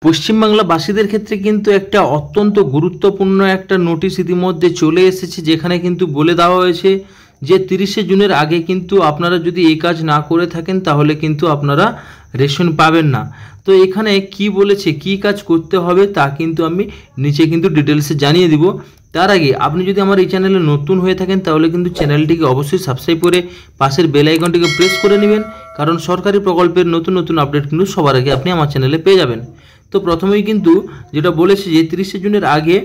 পশ্চিমবাংলাবাসীদের ক্ষেত্রে কিন্তু একটা অত্যন্ত গুরুত্বপূর্ণ একটা নোটিশ ইতিমধ্যে চলে এসেছে, যেখানে কিন্তু বলে দেওয়া হয়েছে যে 30শে জুনের আগে কিন্তু আপনারা যদি এই কাজ না করে থাকেন তাহলে কিন্তু আপনারা রেশন পাবেন না। তো এখানে কি বলেছে, কি কাজ করতে হবে তা কিন্তু আমি নিচে কিন্তু ডিটেলসে জানিয়ে দিব। তার আগে আপনি যদি আমার এই চ্যানেলে নতুন হয়ে থাকেন তাহলে কিন্তু চ্যানেলটিকে অবশ্যই সাবস্ক্রাইব করে পাশের বেল আইকনটিকে প্রেস করে নেবেন, কারণ সরকারি প্রকল্পের নতুন নতুন আপডেট কিন্তু সবার আগে আপনি আমার চ্যানেলে পেয়ে যাবেন। তো প্রথমেই কিন্তু যেটা বলেছে যে 30শে জুনের আগে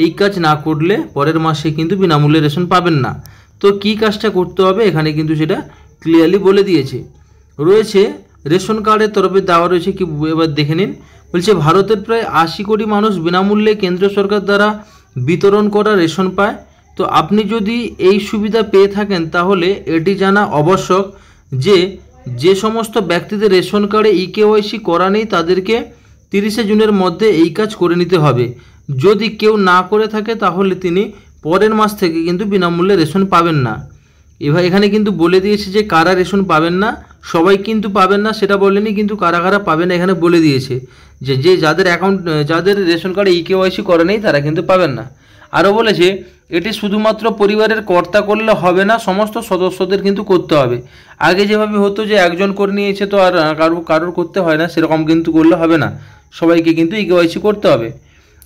এই কাজ না করলে পরের মাসে কিন্তু বিনামূল্যে রেশন পাবেন না। তো কি কাজটা করতে হবে এখানে কিন্তু সেটা ক্লিয়ারলি বলে দিয়েছে। রয়েছে রেশন কার্ডের তরফে দেওয়া রয়েছে, কি এবার দেখে নিন। বলছে ভারতের প্রায় 80 কোটি মানুষ বিনামূল্যে কেন্দ্র সরকার দ্বারা বিতরণ করা রেশন পায়। তো আপনি যদি এই সুবিধা পেয়ে থাকেন তাহলে এটি জানা আবশ্যক যে যে সমস্ত ব্যক্তিদের রেশন কার্ডে ইকেওয়াইসি করা নেই তাদেরকে 30শে জুনের মধ্যে এই কাজ করে নিতে হবে। যদি কেউ না করে থাকে তাহলে তিনি পরের মাস থেকে কিন্তু বিনামূল্যে রেশন পাবেন না। এবার এখানে কিন্তু বলে দিয়েছে যে কারা রেশন পাবেন না, সবাই কিন্তু পাবেন না সেটা বলেনি, কিন্তু কারা কারা পাবেন না এখানে বলে দিয়েছে যে যে যাদের যাদের রেশন কার্ডে ইকেওয়াইসি করা নেই তারা কিন্তু পাবেন না। আরও বলেছে এটি শুধুমাত্র পরিবারের কর্তা করলে হবে না, সমস্ত সদস্যদের কিন্তু করতে হবে। আগে যেভাবে হতো যে একজন করে নিয়েছে তো আর কারোর করতে হয় না, সেরকম কিন্তু করলে হবে না, সবাইকে কিন্তু ইকেওয়াইসি করতে হবে।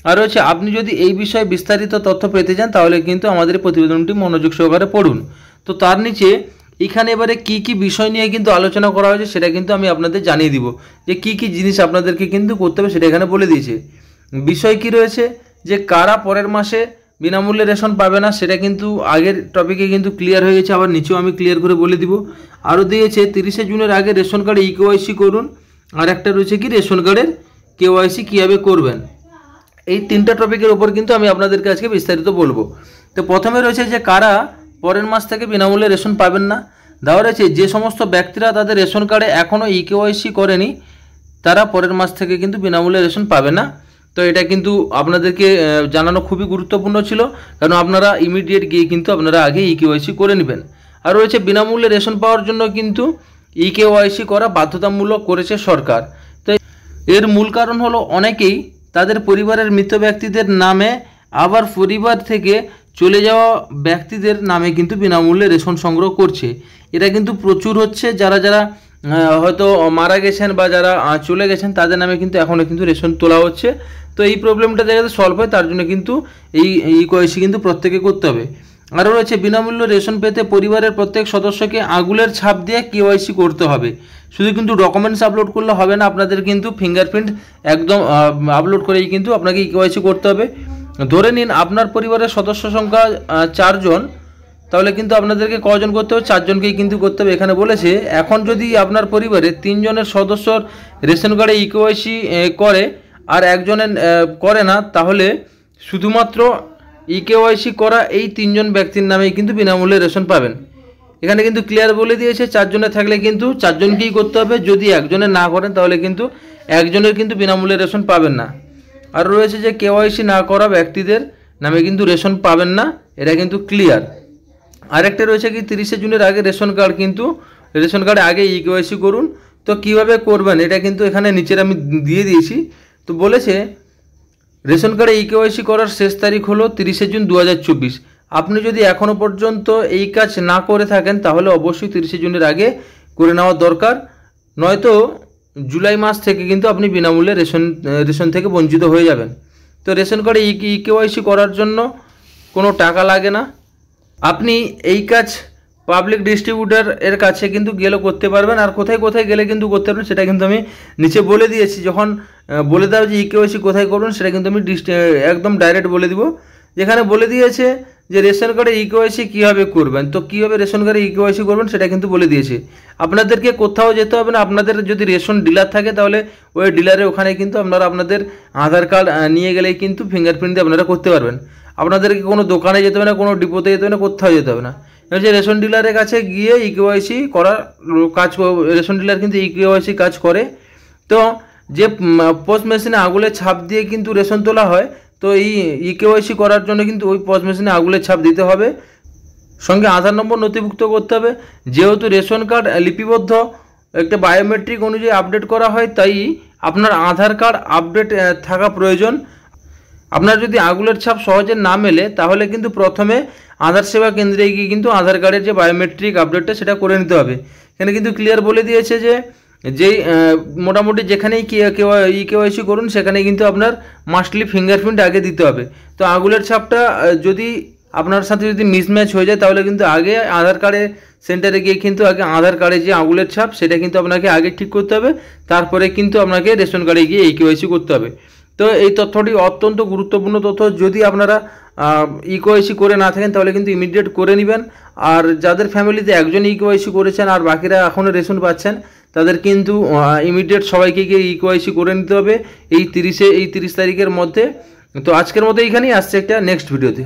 আর হচ্ছে আপনি যদি এই বিষয়ে বিস্তারিত তথ্য পেতে চান তাহলে কিন্তু আমাদের প্রতিবেদনটি মনোযোগ সহকারে পড়ুন। তো তার নিচে এখানে এবারে কি কি বিষয় নিয়ে কিন্তু আলোচনা করা হয়েছে সেটা কিন্তু আমি আপনাদের জানিয়ে দিব, যে কি কি জিনিস আপনাদেরকে কিন্তু করতে হবে সেটা এখানে বলে দিয়েছে। বিষয় কি রয়েছে যে কারা পরের মাসে বিনামূল্যে রেশন পাবে না সেটা কিন্তু আগের টপিকে কিন্তু ক্লিয়ার হয়ে গেছে, আবার নিচেও আমি ক্লিয়ার করে বলে দিব। আরও দিয়েছে 30শে জুনের আগে রেশন কার্ডে ইকেওয়াইসি করুন, আর একটা রয়েছে কি রেশন কার্ডের কেওয়াইসি কীভাবে করবেন। এই তিনটা টপিকের উপর কিন্তু আমি আপনাদেরকে আজকে বিস্তারিত বলবো। তো প্রথমে রয়েছে যে কারা পরের মাস থেকে বিনামূল্যে রেশন পাবেন না। দেওয়া রয়েছে যে সমস্ত ব্যক্তিরা তাদের রেশন কার্ডে এখনও ইকেওয়াইসি করেনি তারা পরের মাস থেকে কিন্তু বিনামূল্যে রেশন পাবে না। তো এটা কিন্তু আপনাদেরকে জানানো খুবই গুরুত্বপূর্ণ ছিল, কারণ আপনারা ইমিডিয়েট গিয়ে কিন্তু আপনারা আগে ইকেওয়াইসি করে নেবেন। আর রয়েছে বিনামূল্যে রেশন পাওয়ার জন্য কিন্তু ইকেওয়াইসি করা বাধ্যতামূলক করেছে সরকার। তো এর মূল কারণ হলো অনেকেই তাদের পরিবারের মৃত ব্যক্তিদের নামে আবার পরিবার থেকে চলে যাওয়া ব্যক্তিদের নামে কিন্তু বিনামূল্যে রেশন সংগ্রহ করছে। এটা কিন্তু প্রচুর হচ্ছে, যারা যারা হয়তো মারা গেছেন বা যারা চলে গেছেন তাদের নামে কিন্তু এখনও কিন্তু রেশন তোলা হচ্ছে। তো এই প্রবলেমটা যাতে সলভ হয় তার জন্য কিন্তু এই ইকেওয়াইসি কিন্তু প্রত্যেকে করতে হবে। আরও রয়েছে বিনামূল্য রেশন পেতে পরিবারের প্রত্যেক সদস্যকে আঙুলের ছাপ দিয়ে কেওয়াইসি করতে হবে। শুধু কিন্তু ডকুমেন্টস আপলোড করলে হবে না, আপনাদের কিন্তু ফিঙ্গারপ্রিন্ট একদম আপলোড করেই কিন্তু আপনাকে কেওয়াইসি করতে হবে। ধরে নিন আপনার পরিবারের সদস্য সংখ্যা 4 জন, তাহলে কিন্তু আপনাদেরকে কজন করতে হবে, 4 জনকেই কিন্তু করতে হবে। এখানে বলেছে এখন যদি আপনার পরিবারে 3 জনের সদস্যর রেশন কার্ডে ইকেওয়াইসি করে আর একজনের করে না, তাহলে শুধুমাত্র ইকেওয়াইসি করা এই 3 জন ব্যক্তির নামেই কিন্তু বিনামূল্যে রেশন পাবেন। এখানে কিন্তু ক্লিয়ার বলে দিয়েছে 4 জনে থাকলে কিন্তু 4 জনকেই করতে হবে, যদি একজনের না করেন তাহলে কিন্তু একজনের কিন্তু বিনামূল্যে রেশন পাবেন না। আর রয়েছে যে কেওয়াইসি না করা ব্যক্তিদের নামে কিন্তু রেশন পাবেন না, এটা কিন্তু ক্লিয়ার। আরেকটা রয়েছে কি 30শে জুনের আগে রেশন কার্ডে আগে ইকেওয়াইসি করুন। তো কিভাবে করবেন এটা কিন্তু এখানে নিচের আমি দিয়ে দিয়েছি। তো বলেছে রেশন কার্ডে ইকেওয়াইসি করার শেষ তারিখ হলো 30শে জুন 2024। আপনি যদি এখনও পর্যন্ত এই কাজ না করে থাকেন তাহলে অবশ্যই 30শে জুনের আগে করে নেওয়া দরকার, নয়তো জুলাই মাস থেকে কিন্তু আপনি বিনামূল্যে রেশন থেকে বঞ্চিত হয়ে যাবেন। তো রেশন কার্ডে ইকেওয়াইসি করার জন্য কোনো টাকা লাগে না, আপনি এই কাজ পাবলিক ডিস্ট্রিবিউটর এর কাছে কিন্তু গেলে করতে পারবেন। আর কোথায় কোথায় গেলে কিন্তু করতে পারবেন সেটা কিন্তু আমি নিচে বলে দিয়েছি। যখন বলে দেওয়া যে ইকেওয়াইসি কোথায় করবেন সেটা কিন্তু আমি একদম ডাইরেক্ট বলে দিব। যেখানে বলে দিয়েছে যে রেশন কার্ডে ইকেওয়াইসি কীভাবে করবেন, তো কীভাবে রেশন কার্ডে ইকেওয়াইসি করবেন সেটা কিন্তু বলে দিয়েছে। আপনাদেরকে কোথাও যেতে হবে না, আপনাদের যদি রেশন ডিলার থাকে তাহলে ওই ডিলারে ওখানে কিন্তু আপনারা আপনাদের আধার কার্ড নিয়ে গেলেই কিন্তু ফিঙ্গারপ্রিন্ট দিয়ে আপনারা করতে পারবেন। আপনাদেরকে কোনো দোকানে যেতে হবে না, কোনো ডিপোতে যেতে হবে না, কোথাও যেতে হবে না। হচ্ছে রেশন ডিলারের কাছে গিয়ে ইকেওয়াইসি করার কাজ, রেশন ডিলার কিন্তু ইকেওয়াইসি কাজ করে। তো যে পোস্ট মেশিনে আঙুলের ছাপ দিয়ে কিন্তু রেশন তোলা হয়, তো এই ইকেওয়াইসি করার জন্য কিন্তু ওই পোস্ট মেশিনে আঙুলের ছাপ দিতে হবে, সঙ্গে আধার নম্বর নথিভুক্ত করতে হবে। যেহেতু রেশন কার্ড লিপিবদ্ধ একটা বায়োমেট্রিক অনুযায়ী আপডেট করা হয়, তাই আপনার আধার কার্ড আপডেট থাকা প্রয়োজন। আপনার যদি আঙুলের ছাপ সহজে না মেলে তাহলে কিন্তু প্রথমে আধার সেবা কেন্দ্রে গিয়ে কিন্তু আধার কার্ডের যে বায়োমেট্রিক আপডেটটা সেটা করে নিতে হবে। এখানে কিন্তু ক্লিয়ার বলে দিয়েছে যে যেই মোটামুটি যেখানেই কেওয়াইসি করুন সেখানে কিন্তু আপনার মাস্টলি ফিঙ্গারপ্রিন্ট আগে দিতে হবে। তো আঙুলের ছাপটা যদি আপনার সাথে যদি মিসম্যাচ হয়ে যায় তাহলে কিন্তু আগে আধার কার্ডের সেন্টারে গিয়ে কিন্তু আগে আধার কার্ডে যে আঙুলের ছাপ সেটা কিন্তু আপনাকে আগে ঠিক করতে হবে, তারপরে কিন্তু আপনাকে রেশন কার্ডে গিয়ে এই কেওয়াইসি করতে হবে। তো এই তথ্যটি অত্যন্ত গুরুত্বপূর্ণ তথ্য। যদি আপনারা ইকেওয়াইসি করে না থাকেন তাহলে কিন্তু ইমিডিয়েট করে নেবেন। আর যাদের ফ্যামিলিতে একজন ইকেওয়াইসি করেছেন আর বাকিরা এখনও রেশন পাচ্ছেন তাদের কিন্তু ইমিডিয়েট সবাইকে গিয়ে ইকেওয়াইসি করে নিতে হবে এই 30 তারিখের মধ্যে। তো আজকের মতো এইখানেই, আসছে একটা নেক্সট ভিডিওতে।